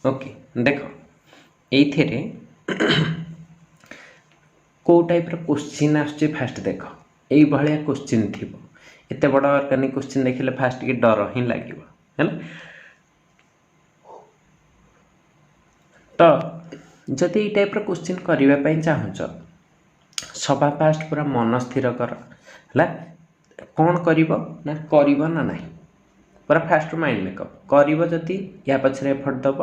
Okay देख ये कौ टाइप क्वेश्चन आसुच्ची फास्ट देख यही भाया क्वेश्चन थी एत बड़ ऑर्गेनिक क्वेश्चन देखिले फास्ट के डर ही लगे है तो जदि ये टाइप क्वेश्चन करने चाहूच सभा फास्ट पूरा मन स्थिर कर है कौन कर ना नहीं पूरा फास्ट माइंड मेकअप कर या पछरे एफर्ट दब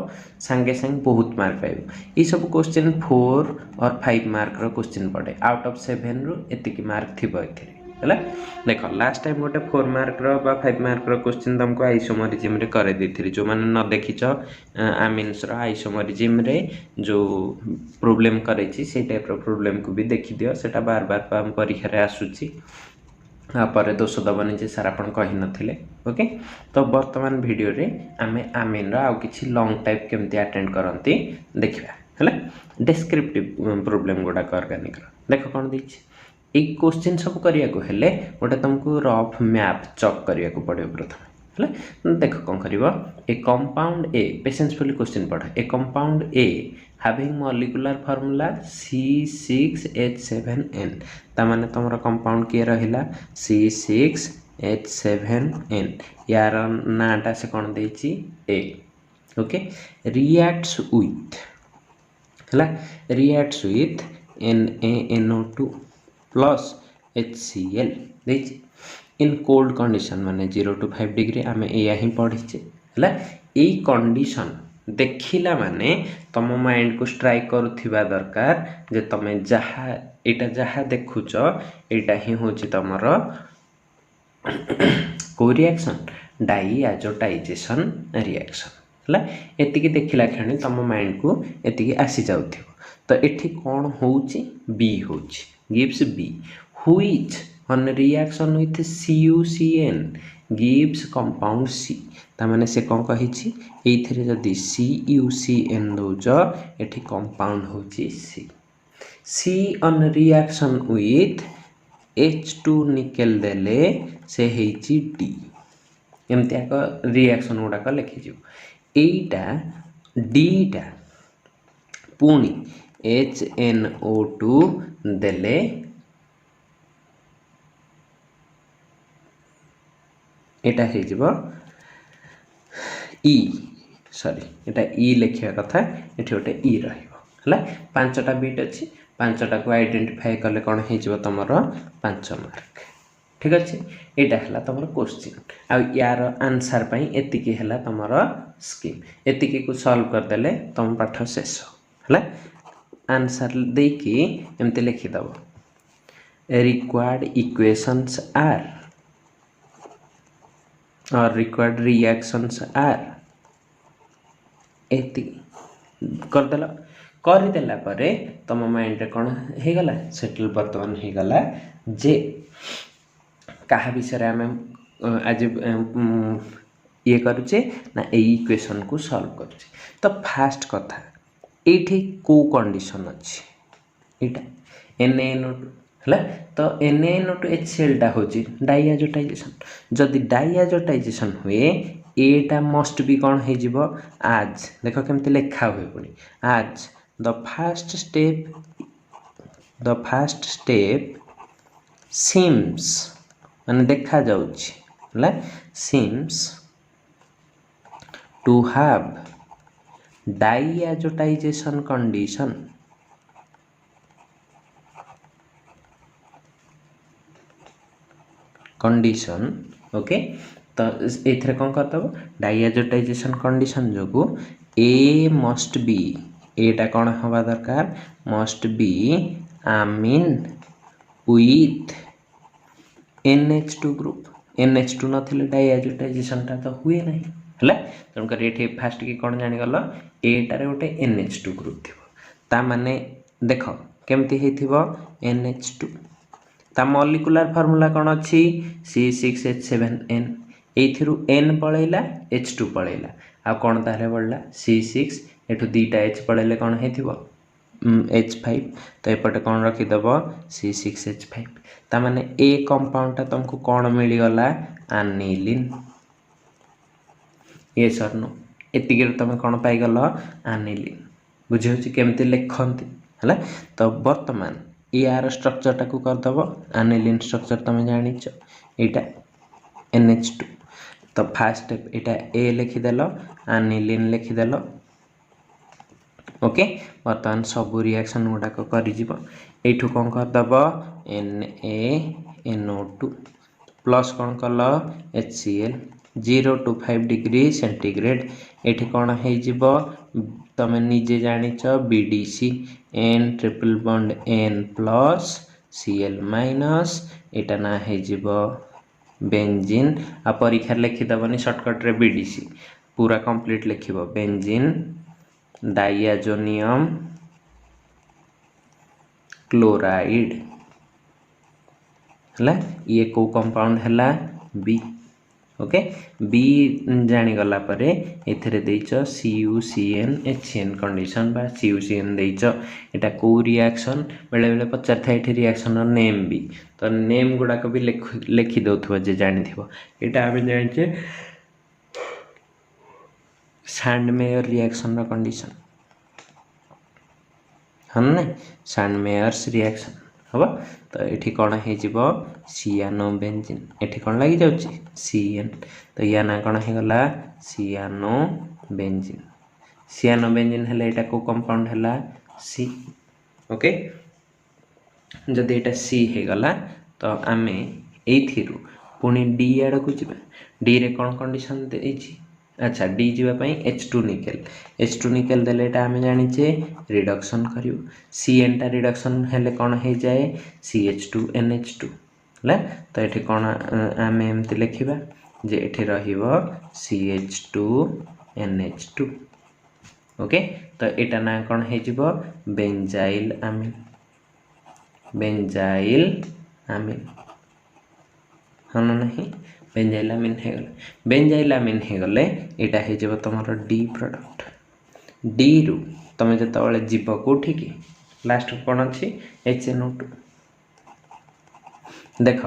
सांगे सांगे बहुत मार्क पाइब ये सब क्वेश्चन 4 और 5 मार्क रो क्वेश्चन पड़े आउट ऑफ 7 रु एतिकी मार्क थी है देख लास्ट टाइम गोटे 4 मार्क रो 5 मार्क रो क्वेश्चन तुमको आइसोमरिज्म रे करे देथिरि जो माने न देखिछ आमिन्स रो आइसोमरिज्म रे जो प्रॉब्लम करेछि से टाइप रो प्रॉब्लम को भी देखि दियो सेटा बार बार परीक्षा रे आसुछि पर दोष दबनी जे सार आपन कहि नथिले ओके तो वर्तमान वीडियो रे आमे आमिन रो आउ किछि लॉन्ग टाइप केमती अटेंड करंती देखिबा हैला डिस्क्रिप्टिव प्रॉब्लम गोडा ऑर्गेनिक रो देखो कोन दिछि एक क्वेश्चन सब करिया को हेले गोटे तुमको रफ मैप चक करिया को पड़े प्रथम है देख कौन कर a compound A patiently question पढ़ a compound A having molecular formula C6H7N तामाने तुमरा कंपाउंड के रहिला C6H7N यार नाटा से कौन देछि A okay reacts with NaNO2 plus HCl देछि इन कोल्ड कंडीशन माने 0 to 5 डिग्री आमे एया ही पढ़िचे हला ए कंडीशन देखिला माने तम माइंड को स्ट्राइक करुथिबा दरकार जे तमे जहा एटा जहा देखुच एटा ही होची तमरो को रिएक्शन डाईएजोटाइजेशन रिएक्शन हला एतिकी देखिला खणी तम माइंड को एतिकी आसी जाउथिबो तो एठी कोन होची बी होची gives B which on reaction with CuCN gives compound C तामाने से कौन कहिछि एथिरे जदि CuCN दोज एठी कंपाउंड होछि C on reaction with H2 nickel देले से हेछि D एमति एक रिएक्शन गुडा का लिखि जिवो एटा D टा पुनी HNO2 देले एटा हे जिवो ई सॉरी एटा ई लिखिया कथा एठी ओटे ई रहिबो हला पांचटा बिट अछि पांचटा को आइडेंटिफाई करले कोन हे जिवो तमरो 5 मार्क ठीक अछि एटा हला तमरो क्वेश्चन आ यार आंसर पई एतिकी हला तमरो स्कीम एतिकी को सॉल्व कर देले तम पाठ शेष हला आंसर दे की एमते लिखि दबो रिक्वायर्ड इक्वेशंस आर और required reactions are एति कर देला परे तम माइंड रे कोन हे गला सेटल वर्तमान हे गला जे कहा विषय रे हम आज ये करूचे ना ए इक्वेशन को सॉल्व करूचे तो फास्ट कथा एठी को कंडीशन अछि एटा NaNO2 हला तो NaNO2 HCl टा होची डाईएजोटाइजेशन जदि डाईएजोटाइजेशन हुए एटा मस्ट बी कोन हे जिवो आज देखो केमते लेखा होय पुनी आज द फर्स्ट स्टेप सीम्स माने देखा जाउची हला seems to have diazotization condition okay तो एथरे कोन करतबो डाईएजोटाइजेशन कंडीशन जोगु ए मस्ट बी एटा कोन हवा दरकार must be amine with NH2 group NH2 नथिले डाईएजोटाइजेशन ता तो हुए नहीं हला तन कर एठी फास्ट की कोन जानि गलो एटा रे ओटे NH2 ग्रुप थिबो ता माने देखो केमती हेथिबो NH2 ता मॉलिक्यूलर फार्मूला कोन अछि C6H7N एथिरु N पळैला H2 पळैला आ कोन ताले बळला C6 एठु दीटा H पळैले कोन हेथिबो H5 तो एपटे कोन रखि दबो C6H5 ता माने ए कंपाउंड ता तुमको कोन मिली गला एनिलीन ये सर नो एतिक तुम कौन पाइगल आनिलीन बुझे केमती लिखती है। तो बर्तमान यार स्ट्रक्चर टाक करदेव आनिलीन स्ट्रक्चर तुम जान यहाँ NH2 तो फास्ट स्टेप यहाँ ए लिखिदेल आनिलीन लिखिदेल ओके बर्तमान सबू रिएक्शन गुड़ाक करू कौन करदेव NaNO2 प्लस कौन कल HCl 0 to 5 डिग्री सेंटीग्रेड ये कौन हो तुम निजे जानिच BDC N triple bond N plus Cl minus यहाँ ना हो बेंजीन आ परीक्षा लिखिदेवनी सर्टकट रे BDC पूरा कंप्लीट लिख बेंजीन डाइयाजोनियम क्लोराइड है ये को कंपाउंड है बी ओके बी जानीगला एथिरे देइच CuCN HCN कंडीशन बा CuCN देइच एटा को रिएक्शन बेले बेले पचार था ये रिएक्शन नेम भी तो नेम गुड़ाक भी लिखि दउथबो जे जानि थिबो एटा आमे जानिचे सैंडमेयर रिएक्शन कंडीशन हम ना सैंडमेयर्स रिएक्शन हम तो ये कौन हो सियानोबेंजीन ये कौन लगी जाऊँगी CN तो या ना कौन होगला सियानोबेंजीन सियानोबेंजीन है यहाँ को कंपाउंड है C ओके जदि यहाँ C होगला तो आम ये पुणी D आड़ को जा D रे कौन कंडीशन देछि अच्छा डी जावाई H2 निकेल H2 निकेल देले आम जाचे रिडक्शन करूँ CN टा रिडक्शन हेले कौन हो जाए CH2 NH2 है तो ये कौन आम एमती लिखा जे ये CH2 NH2 ओके तो यहाँ ना कौन हो बेंजाइल आमीन हाँ ना नहीं बेंजाइलामिन होगले बेंजाइलामिन होगले यहाँ हो तुम डी प्रोडक्ट डी रु तुम जो जीव कौटी की लास्ट कौन अच्छी HNO2 देख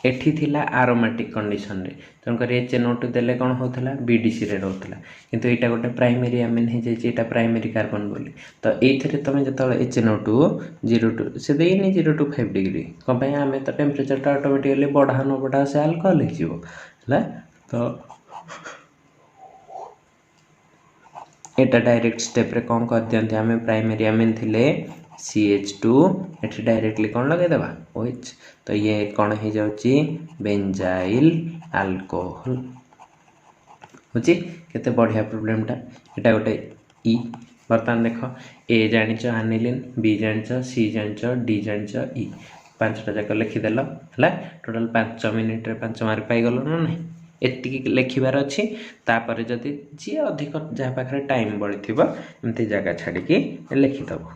एठी थिला आरोमेटिक कंडीशन रे तेणुक HNO2 देले कौन होता BDC रे रोला किंतु यहाँ गोटे प्राइमरी आमिन हो जाए प्राइमरी कार्बन बोली तो ये तुम जो HNO2 0 टू से देनी 0 to 5 डिग्री कौन आम तो टेम्परेचर टा ऑटोमेटिकली बढ़ा न बढ़ा से आल्कोहल है तो यहाँ डायरेक्ट स्टेप रे कौन कर दियंती आम प्राइमरी आमिन थिले CH2 ये डायरेक्टली कौन लगेदेवा OH तो ये कौन हो जाऊँगी बेंजाइल अल्कोहल बुझी केते बढ़िया प्रोब्लेमटा यहाँ गोटे ई बर्तमान देख ए जानिच आनिलीन बी जानिच सी जानिच डी जानिच ई पांचटा जाक लिखिदेल है टोटाल 5 मिनिट रे 5 मार्क पाइगल ना नहीं एतिक लिखबार अच्छी तापर जदि जी अधिक जहाँ पाखे टाइम बड़ी एमती जगह छाड़ी लिखिदेव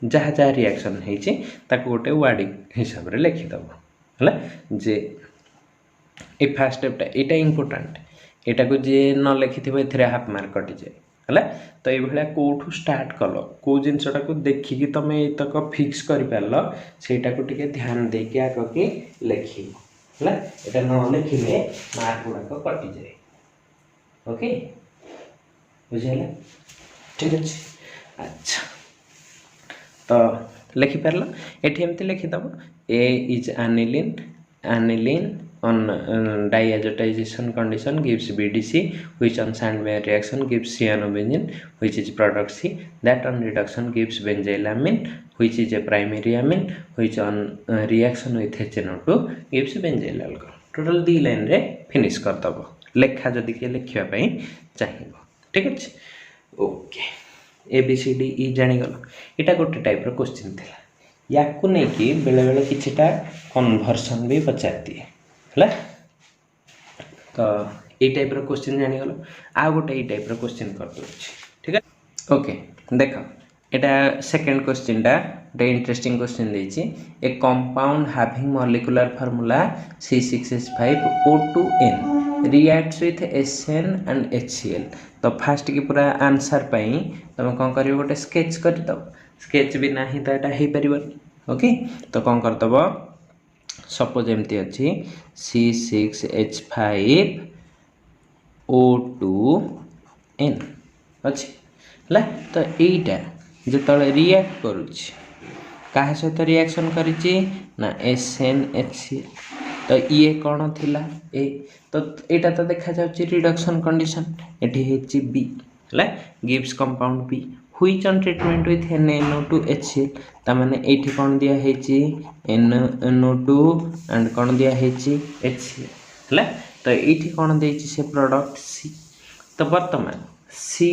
जहाँ जहाँ रिएक्शन होती गोटे वर्डिंग हिसाब से लिखिदेव है जे ये फास्ट स्टेपटा यहाँ इम्पोर्टाट यहाँ को जी न लिखि ए हाफ मार्क कटि जाए है तो ये कौटू स्टार्ट कल कौ जिनटा को देखिकी तुम तक फिक्स कर पार सेटा को टिके ध्यान देके आग कि लिखी है यहाँ न लिखिले मार्क गुड़ाक कटि जाए ओके बुझे ठीक अच्छे अच्छा तो लिखिपार ये एमती लिखिदेव ए is aniline on diazotization condition gives BDC which on Sandmeyer reaction gives cyanobenzene which is product C that on reduction gives benzylamine which is a primary amine which on reaction with HNO2 gives benzyl alcohol total 2 line रे finish करदब लेखा जदि किए लिखापी चाहिए ठीक अच्छे okay ABCD जानीगल यहाँ गोटे type question थी या नहीं बेले बेले किछिटा कन्वर्सन भी पचार दिए है तो ये टाइप क्वेश्चन जानीगल आ गोटे ये टाइप क्वेश्चन कर दूँ ठीक है ओके देख यहाँ सेकेंड क्वेश्चन टा गोटे इंटरेस्टिंग क्वेश्चन देछि a compound having molecular formula C6H5O2N reacts with SN and HCl तो फास्ट की पूरा आंसर पाई तुम कौन कर गोटे स्केच करदब स्केच भी ना तो यहाँ हो पार ओके तो कौन करदब सपोज एमती अच्छी C6H5O2N अच्छे है। तो यहीटा जो रिएक्ट करुच्ची क्या सहित रिएक्शन करिछि ना SnHCl। तो ये कौन थिला ए, तो यहाँ तो देखा जाउछि रिडक्शन कंडीशन एठी हेछि बी है gives compound B which on treatment with NaNO2HCl तामाने एठी कौन दिया हेछि NaNO2 एंड कौन दिया हेछि HCl है। तो एठी कौन देछि से प्रोडक्ट सी। तो वर्तमान सी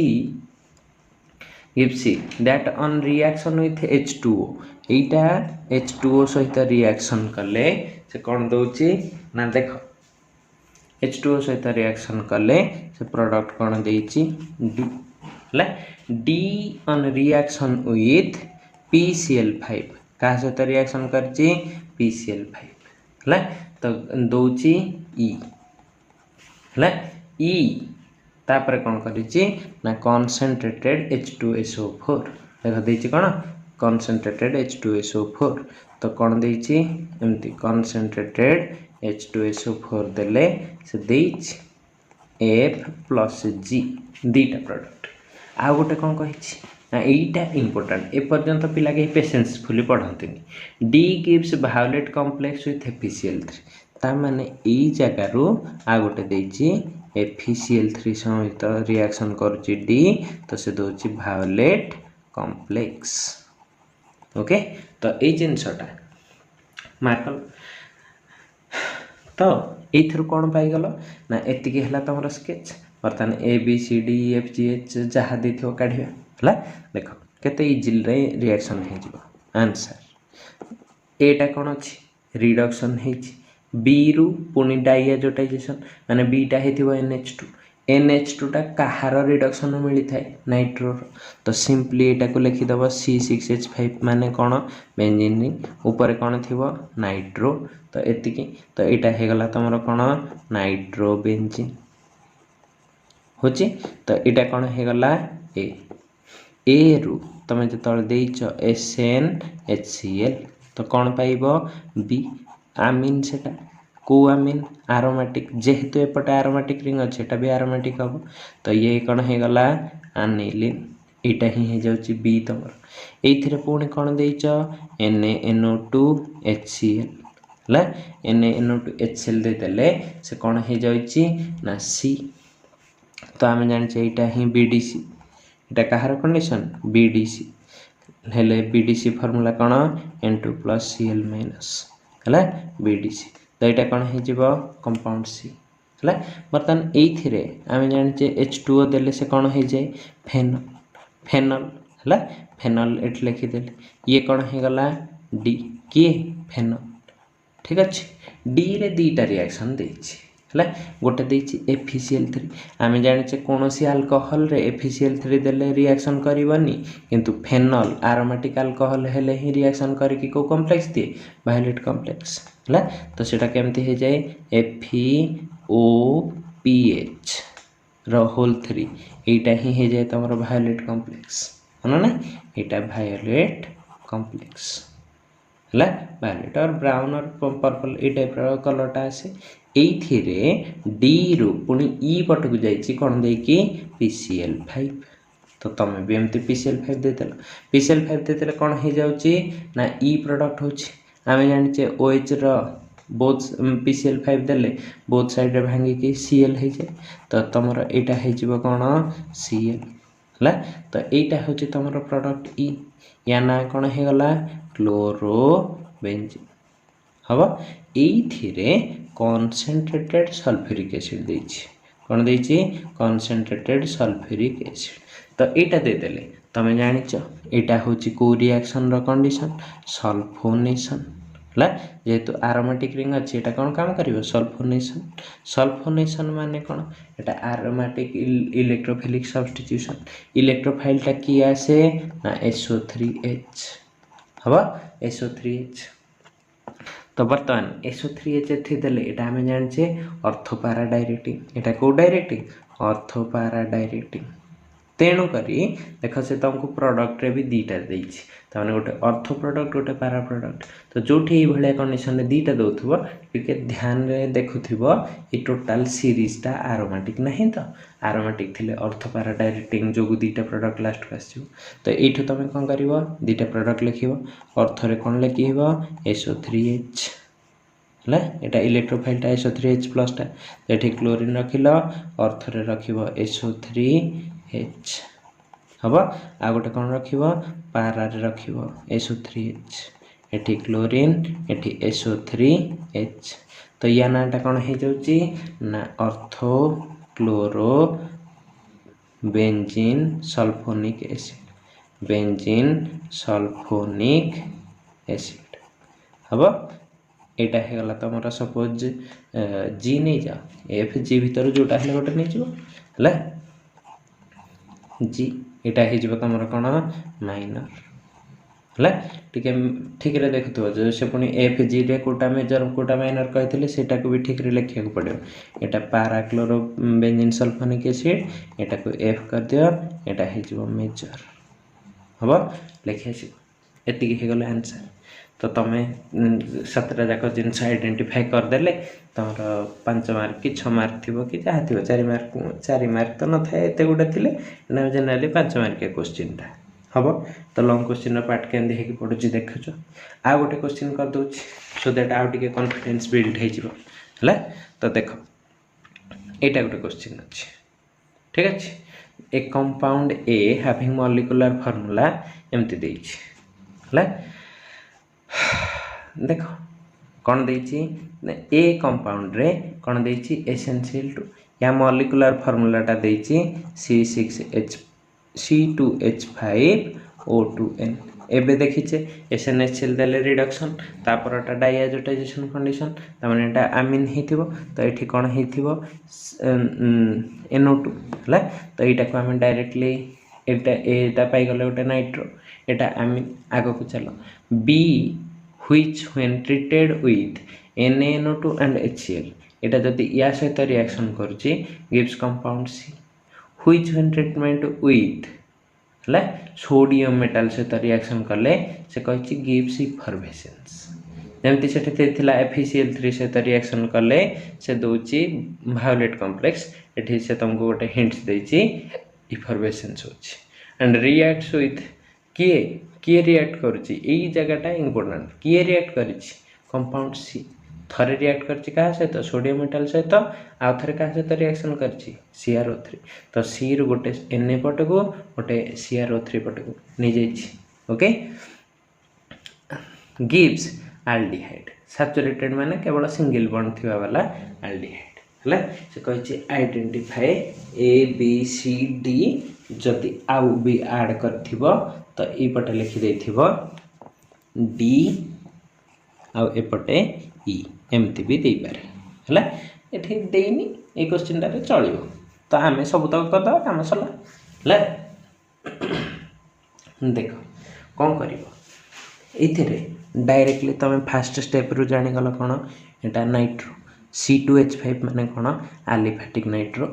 gives C that on reaction with H2O Etah H2O सहित रिएक्शन कले से कौन दउछि ना देख H2O सहित रिएक्शन कले से प्रोडक्ट कौन देछि D है। D on reaction with PCl5 का सहित रिएक्शन करछि PCl5 है। तो दउछि E है E तापर कौन करिछि ना कॉन्सेंट्रेटेड H2SO4 देख देछि कौन कॉन्सेंट्रेटेड H2SO4। तो कौन देछि एमती कॉन्सेंट्रेटेड H2SO4 देले से देछि F+G दीटा प्रोडक्ट। आ गोटे कौन कहिछि ना एटा इंपोर्टेंट ए पर्यंत पिला के पेशेंसफुली पढ़ंतिनी। D gives violet complex with FeCl3 ता माने ए जगारू आ गोटे देछि FeCl3 सहित रिएक्शन करुछि D तो से दोछि वायोलेट कॉम्प्लेक्स। ओके तो ए जिनसटा मार्क तो एथर कौन पाइगल ना एतिकी हला तमर स्केच बर्तमान ABCDEFGH जहाँ देथियो काढिया हला देख केते इजिल रे रिएक्शन हे जिवो आंसर एटा कौन अछि रिडक्शन हेछि बी रु पुनी डाइएजोटाइजेशन माने बीटा हेथिबो NH2 टा कहार रिडक्शन मिली थाए नाइट्रो। तो सिंपली एटा को लिखि दबो C6H5 माने कौन बेंजीन ऊपर कौन थिबो नाइट्रो। तो एतिकी तो एटा हे गला तमरो कौन नाइट्रो बेंजीन होची। तो एटा कौन हे गला ए रु तमे जतल देइचो SnHCl तो कौन पाइबो बी आमीन सेटा को आमीन एरोमेटिक जेहेतु एपटे एरोमेटिक रिंग अच्छे एटा भी एरोमेटिक हम। तो ये कौन हे गला एनिलीन एटा ही हे जाउची बी तमर एथिरे पुणी कौन देइचो NaNO2HCl हला NaNO2HCl दे देले से कौन हे जाउची ना सी। तो आमे जानि एटा ही BDC एटा कहार कंडीशन BDC हेले BDC फार्मूला कौन N2+Cl- है BDC। तो यहाँ कौन हो कंपाउंड सी है। बर्तमान ये आम जाने H2O देले से कौन हो जाए फेनल फेनल है फेनल ये लिखिदे ये कौन हो गला डी किए फेनल ठीक अच्छे। डी रे दीटा रिएक्शन देछि है गोटे देछि FeCl3 आम जाने कौन सी अल्कोहल रे FeCl3 देले रिएक्शन करबनी किंतु फेनल एरोमेटिक अल्कोहल हेले ही रिएक्शन करके को कॉम्प्लेक्स दिए वायोलेट कॉम्प्लेक्स है। तो सेटा केमती हो जाए FeOPH होल 3 एटा ही हो जाए तुम वायोलेट कॉम्प्लेक्स है ना यहाँ वायोलेट कॉम्प्लेक्स है वायोलेट और ब्राउन और पर्पल ये टाइप कलरटा आसे ये डी रु पुणी ई पट को जाइए कौन देकी PCl5। तो तुम भी एमती PCl5 देदेल PCl5 देदेले कौन हो जाउची ना ई प्रोडक्ट होची आम जाने OH बोथ PCl5 देले बोथ साइड भांगिकी Cl हो जाए। तो तुम यहाँ हो कौन Cl है। तो यहाँ हूँ तुम प्रोडक्ट ई या ना कौन हो गला क्लोरोबेंजीन हम ये कॉन्सेंट्रेटेड सल्फ्यूरिक एसिड देछि कौन देछि कॉन्सेंट्रेटेड सल्फ्यूरिक एसिड। तो यहाँ देदेले तुम जानिच यहाँ हूँ कौ रिएक्शन रो कंडीशन सल्फोनेशन है जेहेतु एरोमेटिक रिंग अच्छी एटा कौन काम करिवो सल्फोनेशन। सल्फोनेशन माने कौन एटा एरोमेटिक इलेक्ट्रोफिलिक सब्स्टिट्यूशन इलेक्ट्रोफाइलटा कि आसे ना SO3H हवा SO3H। तो बर्तमान SO3H एथि देले एटा हमें जानिछे ऑर्थोपैरा डायरेक्टिंग एटा को डायरेक्टिंग ऑर्थोपैरा डायरेक्टिंग तेणुक देख से तुमको प्रोडक्ट रे भी दीटा देछि ताने गोटे अर्थ प्रोडक्ट गोटे पैरा प्रोडक्ट तो जोठी ये भलिया कंडीशन रे दीटा दउथबो टिके ध्यान रे देखुथिबो ये टोटल सीरीज टा एरोमेटिक नहीं तो एरोमेटिक थिले अर्थ पैरा डायरेक्टिंग जोगु दीटा प्रोडक्ट लास्ट को आसियो तो एठो तमे कोन करिवो दीटा प्रोडक्ट लिखिवो अर्थ रे कोन लिखिवो SO3H हला एटा इलेक्ट्रोफाइल टा SO3H प्लस टा एठी क्लोरीन रखिलो अर्थ रे रखिवो SO3H हबो आ गोटे कोन रखिवो पारा रे रखिवो SO3H एठी क्लोरीन एठी SO3H तो या नाटा कोन हे जाउची ना ortho chloro benzene sulphonic acid benzene sulphonic acid हबो एटा हे गला तमरा सपोज जी नहीं जा एफ जी भीतर जोटा हेले गोटे नहीं जीवो हला जी एटा हे जीवो तमरा कोन माइनर हला ठीक रे देखथो जो से पुनी एफ जी रे कोटा मेजर कोटा माइनर कहथिले सेटा को भी ठीक रे लिखिया को पड़ियो एटा para chloro benzene sulphonic acid एटा को एफ कर दियो एटा हे जीवो मेजर हबो लिखिया छी एति हे गला आंसर तो तुम 7टा जाक जिनस आइडेंटिफाई करदेले तुम 5 मार्क कि 6 मार्क थी कि जहाँ थी 4 मार्क तो न था एत गुटा थी जेनराली 5 मार्क क्वेश्चन टा हम तो लंग क्वेश्चन पार्ट के पड़ू देखुच आ गोटे क्वेश्चन कर दूँ सो दैट आउ टे कॉन्फिडेंस बिल्ड हो तो देख यहाँ गोटे क्वेश्चन अच्छे ठीक अच्छे ए कंपाउंड ए हैविंग मॉलिक्यूलर फार्मूला एमती देला देख कौन देछि ए कंपाउंड रे कौन देछि एसेंशियल टू या मॉलिक्यूलर फार्मूला टा देछि C6H2O2N एबे देखिचे SNH देले रिडक्शन तापरटा डाइआजोटाइजेशन कंडीशन तामाने एटा अमीन हेथिबो तो एठी कोन हेथिबो NO2 हला तो एटा को हम डायरेक्टली एटा पाई गले गोटे नाइट्रो एटा अमीन आगो को चलो B which when treated with NaNO2 and HCl एटा जदि या सहित रिएक्शन करछि gives compound C which when treatment with हला सोडियम मेटल सहित रिएक्शन करले से कहछि गिव्स इफर्वेसेंस जेमति सेठी तेथिला FeCl3 सहित रिएक्शन करले से दोछि वायोलेट कॉम्प्लेक्स एठी से तुमको गोटे हिंट्स देछि इफर्वेसेंस होछि एंड रिएक्ट्स विथ किए रिएक्ट करुछि एई जगहटा इंपोर्टेंट किए रिएक्ट करिछि कंपाउंड सी थरे रिएक्ट करिछि का सहित सोडियम मेटल सहित आ थरे का सहित रिएक्शन करिछि CrO3 तो सी रु गोटे Na पट को गोटे CrO3 पट को नै जाइछि ओके गिव्स एल्डिहाइड सैचुरेटेड माने केवल सिंगल बॉन्ड थिबा वाला एल्डिहाइड हला से कहिछि identify A B C D जदि आउ भी ऐड करथिबो तो ये पटे लिखि देथिबो D आउ एपटे E एमती भी दे पारे हला एठी देनी ए क्वेश्चन टा चलिबो तो हमें सब तक करदा काम सला हला देखो कोन करिवो एथिरे डायरेक्टली तमे फर्स्ट स्टेप रु जानि गलो कोन एटा नाइट्रो C2H5 माने कोन एलिफेटिक नाइट्रो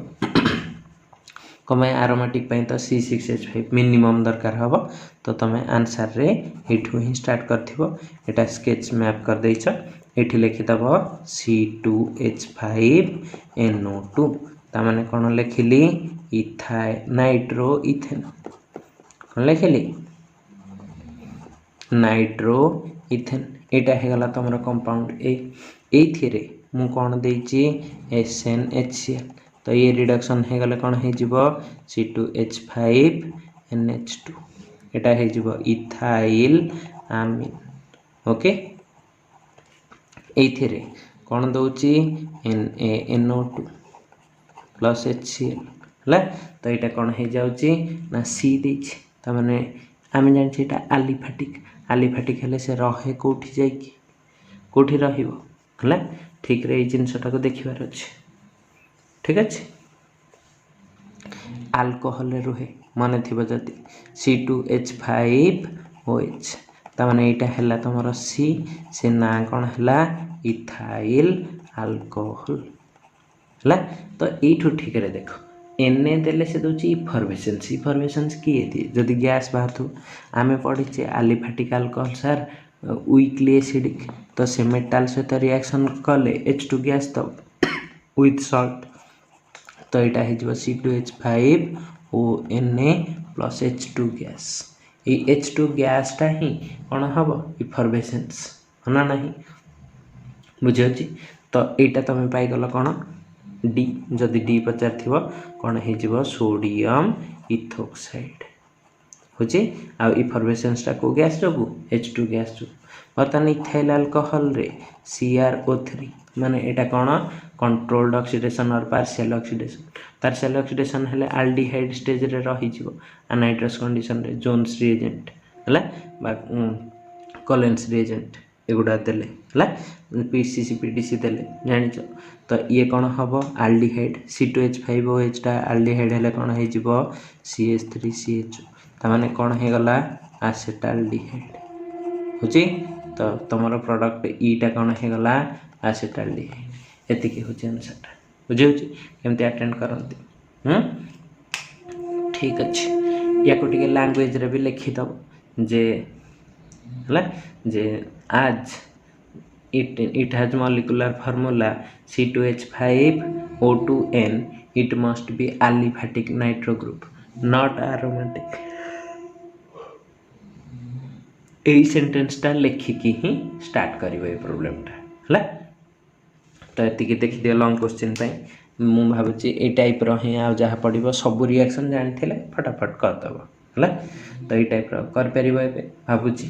कमे एरोमेटिक पई तो C6H5 मिनिमम दरकार हबो तो तमे आंसर रे एठू ही स्टार्ट करथिबो एटा स्केच मैप कर दैछ एठी लिखि दबो C2H5NO2 ता माने कोन लिखिली इथाइल नाइट्रो इथेन कोन लिखिली नाइट्रो इथेन एटा हे गला तमरो कंपाउंड ए एथिरे मु कोन देछि SnHCl तो ये रिडक्शन है गले कौन है जीवो C2H5NH2 एटा है जीवो इथाइल आमीन ओके एथिरे कौन दउची NaNO2 प्लस HCl हला तो एटा कौन है जाउची ना C देछि त माने आमे जान छी एटा एलिफेटिक हेले से रहे कोठी जाई की कोठी रहिबो हला ठीक रे ए जिंसटा को देखिबार अछि ठीक अच्छे अल्कोहल रुहे मन थी जदि C2H5OH ताने यहाँ है तुम सी से ना कौन है इथाइल अल्कोहल है तो यू ठीक रे देख एने देले से दूची इफर्वेसेंस किए थी जदि गैस बाहर आमे पढ़ीचे आलिफैटिक अल्कोहल सार वीकली एसिडिक तो से मेटाल सहित रिएक्शन कले H2 गैस तो विथ सल्ट तो यहाँ हो C2H5ONa प्लस H2 गैस ये H2 गैसटा ही कौन हम इफर्वेसेंस है ना बुझे तो यहाँ तुम पाइगल कौन डी जदि डी पचार थी कौन हो सोडियम इथोक्साइड हूँ आ इफर्वेसेंसटा को गैस जो H2 गैस जो बर्तमान इथाइल अल्कोहल रे CrO3 माने एटा कौन कंट्रोल्ड ऑक्सीडेशन और पार्शियल ऑक्सीडेशन हेले आल्डिहाइड स्टेज रे रही जीवो अनाइट्रस कंडीशन रे जोन्स रिएजेंट हला बा कोलेंस रिएजेंट एगुडा देले हला PCC PDC देले जानिछ तो ये कौन हम आल्डिहाइड C2H5OH टा आल्डिहाइड हेले कौन हो जीवो CH3CHO ताने कौन हो गला एसिटाल्डिहाइड होची तो तुमर प्रोडक्ट ईटा कौन हो गला एसिटाल्डिहाइड एतिकी होची आंसरटा बुझे केमती अटेंड करंती ठीक अच्छे या को टिके लैंग्वेज रे भी लिखि दब जे हला जे आज it has molecular formula C2H5O2N it must be aliphatic nitro group not aromatic यही सेंटेंसटा लिखिकी ही स्टार्ट करिवो ये प्रोब्लेमटा हला तो एतिकी देखि दियो लॉन्ग क्वेश्चन पई मु भाबुची ए टाइप रो ही आ जहा पडिबो सब रिएक्शन जानि थिले फटाफट कर दबो हला तो ए टाइप रो कर परिबो ए भाबुची